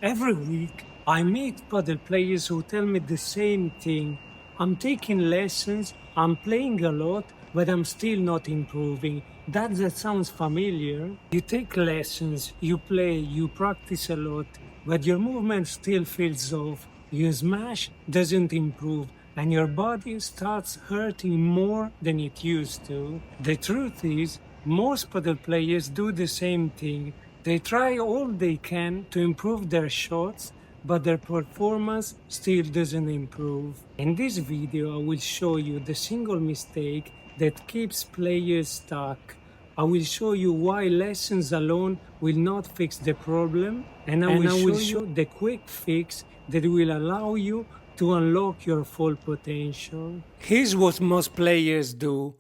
Every week, I meet padel players who tell me the same thing. I'm taking lessons, I'm playing a lot, but I'm still not improving. That sounds familiar. You take lessons, you play, you practice a lot, but your movement still feels off. Your smash doesn't improve, and your body starts hurting more than it used to. The truth is, most padel players do the same thing. They try all they can to improve their shots, but their performance still doesn't improve. In this video, I will show you the single mistake that keeps players stuck. I will show you why lessons alone will not fix the problem, and I will show you the quick fix that will allow you to unlock your full potential. Here's what most players do.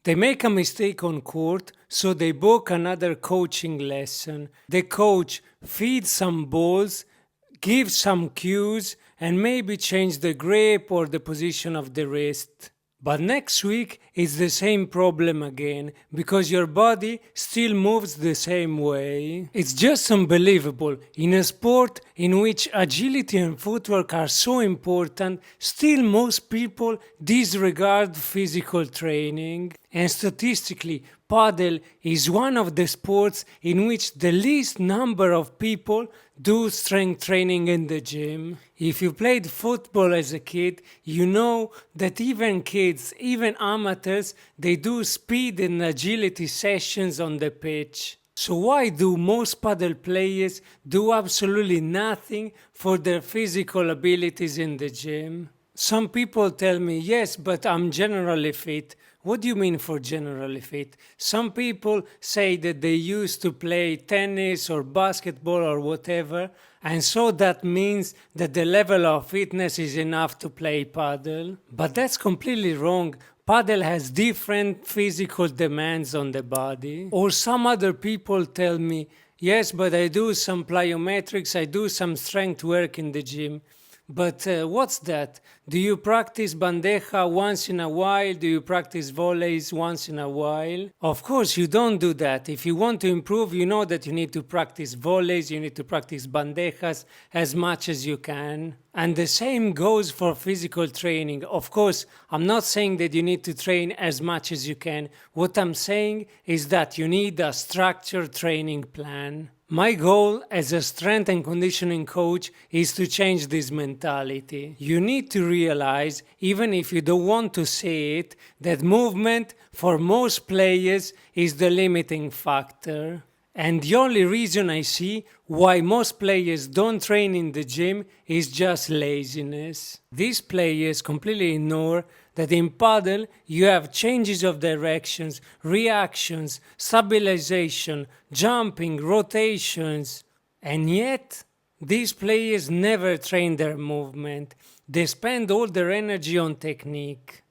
They make a mistake on court, so they book another coaching lesson. The coach feeds some balls, gives some cues, and maybe change the grip or the position of the wrist. But next week it's the same problem again, because your body still moves the same way. It's just unbelievable. In a sport in which agility and footwork are so important, still most people disregard physical training. And statistically, Padel is one of the sports in which the least number of people do strength training in the gym. If you played football as a kid, you know that even kids, even amateurs, they do speed and agility sessions on the pitch. So why do most padel players do absolutely nothing for their physical abilities in the gym? Some people tell me, yes, but I'm generally fit. What do you mean for generally fit? Some people say that they used to play tennis or basketball or whatever, and so that means that the level of fitness is enough to play padel. But that's completely wrong. Padel has different physical demands on the body. Or some other people tell me, yes, but I do some plyometrics, I do some strength work in the gym. But what's that? Do you practice bandeja once in a while? Do you practice volleys once in a while? Of course, you don't do that. If you want to improve, you know that you need to practice volleys, you need to practice bandejas as much as you can. And the same goes for physical training. Of course, I'm not saying that you need to train as much as you can. What I'm saying is that you need a structured training plan. My goal as a strength and conditioning coach is to change this mentality. You need to realize, even if you don't want to say it, that movement for most players is the limiting factor. And the only reason I see why most players don't train in the gym is just laziness. These players completely ignore that in padel you have changes of directions, reactions, stabilization, jumping, rotations, and yet these players never train their movement. They spend all their energy on technique.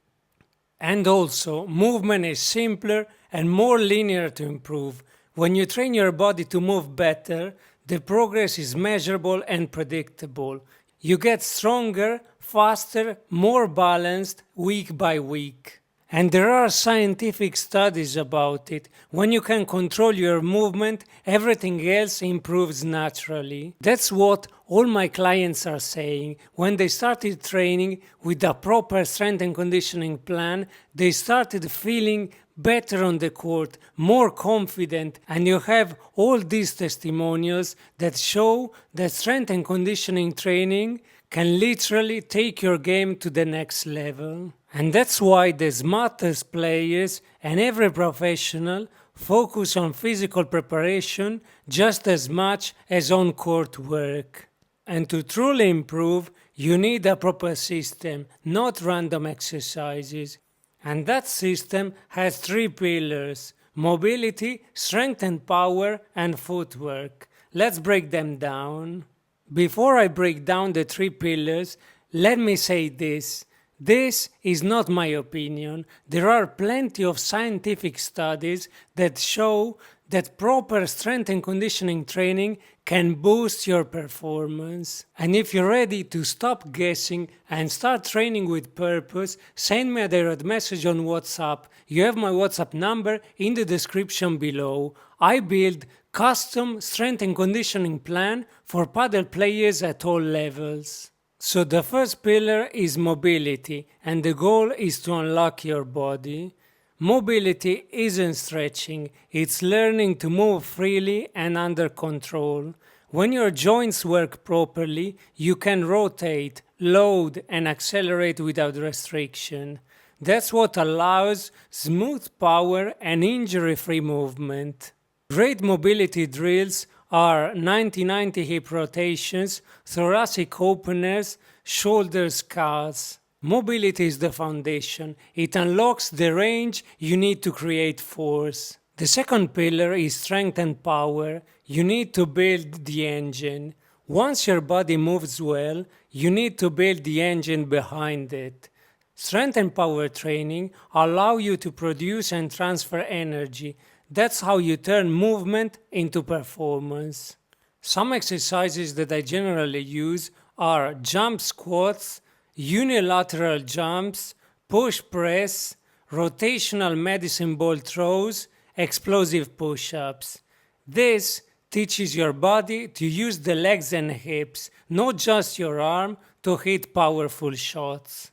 And also, movement is simpler and more linear to improve. When you train your body to move better, the progress is measurable and predictable. You get stronger, faster, more balanced week by week. And there are scientific studies about it. When you can control your movement, everything else improves naturally. That's what all my clients are saying. When they started training with a proper strength and conditioning plan, they started feeling better on the court, more confident, and you have all these testimonials that show that strength and conditioning training can literally take your game to the next level. And that's why the smartest players and every professional focus on physical preparation just as much as on court work. And to truly improve, you need a proper system, not random exercises. And that system has three pillars: mobility, strength and power, and footwork. Let's break them down. Before I break down the three pillars, let me say this. This is not my opinion. There are plenty of scientific studies that show that proper strength and conditioning training can boost your performance. And if you're ready to stop guessing and start training with purpose, send me a direct message on WhatsApp. You have my WhatsApp number in the description below. I build custom strength and conditioning plan for padel players at all levels. So the first pillar is mobility, and the goal is to unlock your body. Mobility isn't stretching, it's learning to move freely and under control. When your joints work properly, you can rotate, load, and accelerate without restriction. That's what allows smooth power and injury-free movement. Great mobility drills are 90-90 hip rotations, thoracic openers, shoulder scars. Mobility is the foundation. It unlocks the range you need to create force. The second pillar is strength and power. You need to build the engine. Once your body moves well, you need to build the engine behind it. Strength and power training allow you to produce and transfer energy. That's how you turn movement into performance. Some exercises that I generally use are jump squats, unilateral jumps, push press, rotational medicine ball throws, explosive push-ups. This teaches your body to use the legs and hips, not just your arm, to hit powerful shots.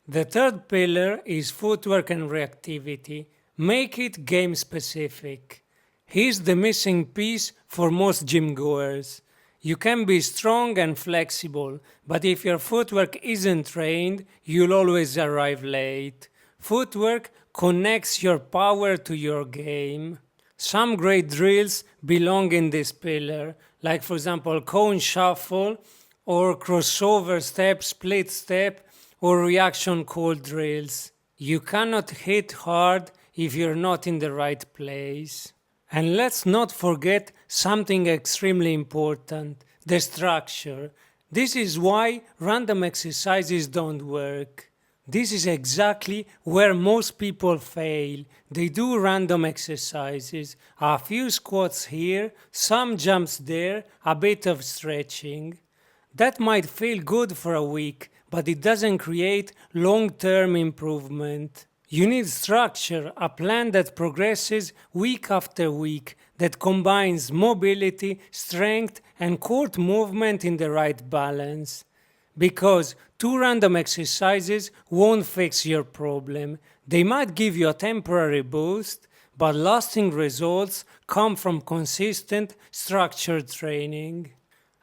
The third pillar is footwork and reactivity. Make it game specific. Here's the missing piece for most gym goers. You can be strong and flexible, but if your footwork isn't trained, you'll always arrive late. Footwork connects your power to your game. Some great drills belong in this pillar, like for example cone shuffle, or crossover step, split step, or reaction call drills. You cannot hit hard if you're not in the right place. And let's not forget something extremely important, the structure. This is why random exercises don't work. This is exactly where most people fail. They do random exercises, a few squats here, some jumps there, a bit of stretching. That might feel good for a week, but it doesn't create long-term improvement. You need structure, a plan that progresses week after week, that combines mobility, strength, and core movement in the right balance. Because two random exercises won't fix your problem. They might give you a temporary boost, but lasting results come from consistent, structured training.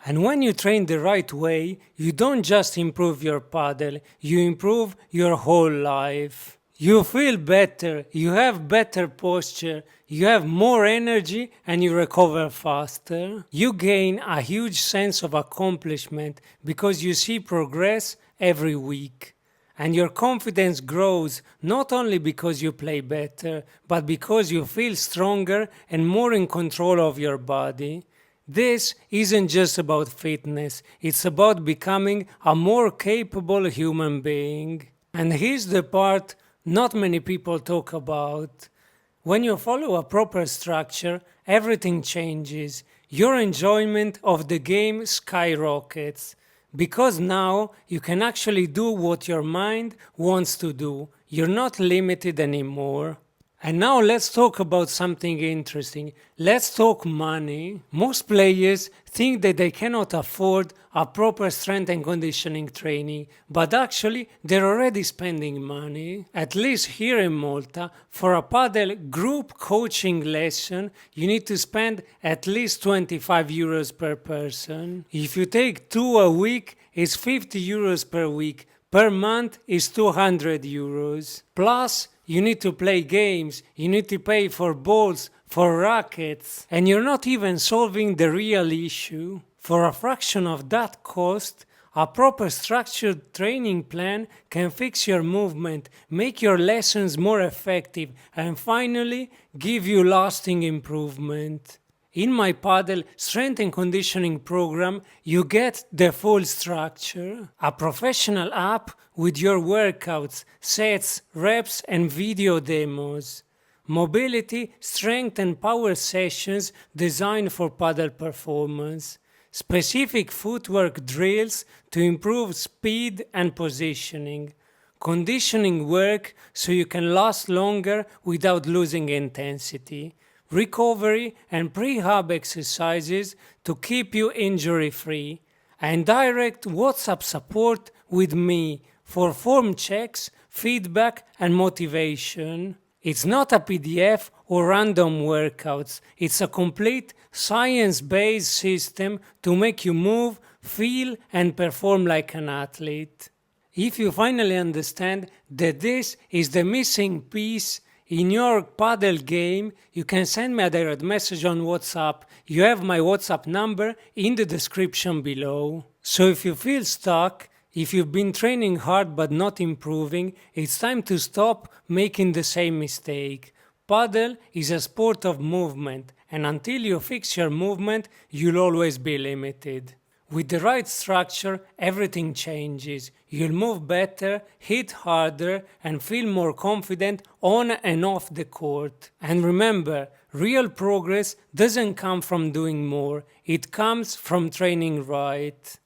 And when you train the right way, you don't just improve your padel, you improve your whole life. You feel better, you have better posture, you have more energy, and you recover faster. You gain a huge sense of accomplishment because you see progress every week. And your confidence grows not only because you play better, but because you feel stronger and more in control of your body. This isn't just about fitness, it's about becoming a more capable human being. And here's the part not many people talk about. When you follow a proper structure, everything changes. Your enjoyment of the game skyrockets. Because now you can actually do what your mind wants to do. You're not limited anymore. And now let's talk about something interesting. Let's talk money. Most players think that they cannot afford a proper strength and conditioning training, but actually they're already spending money. At least here in Malta, for a padel group coaching lesson, you need to spend at least 25 euros per person. If you take 2 a week, it's 50 euros per week. Per month is 200 euros. Plus, you need to play games, you need to pay for balls, for rackets, and you're not even solving the real issue. For a fraction of that cost, a proper structured training plan can fix your movement, make your lessons more effective, and finally give you lasting improvement. In my Padel strength and conditioning program, you get the full structure. A professional app with your workouts, sets, reps, and video demos. Mobility, strength, and power sessions designed for Padel performance. Specific footwork drills to improve speed and positioning. Conditioning work so you can last longer without losing intensity. recovery and prehab exercises to keep you injury-free, and direct WhatsApp support with me for form checks, feedback and motivation. It's not a PDF or random workouts, it's a complete science-based system to make you move, feel and perform like an athlete. If you finally understand that this is the missing piece in your Padel game, you can send me a direct message on WhatsApp. You have my WhatsApp number in the description below. So if you feel stuck, if you've been training hard but not improving, it's time to stop making the same mistake. Padel is a sport of movement, and until you fix your movement, you'll always be limited. With the right structure, everything changes. You'll move better, hit harder, and feel more confident on and off the court. And remember, real progress doesn't come from doing more, it comes from training right.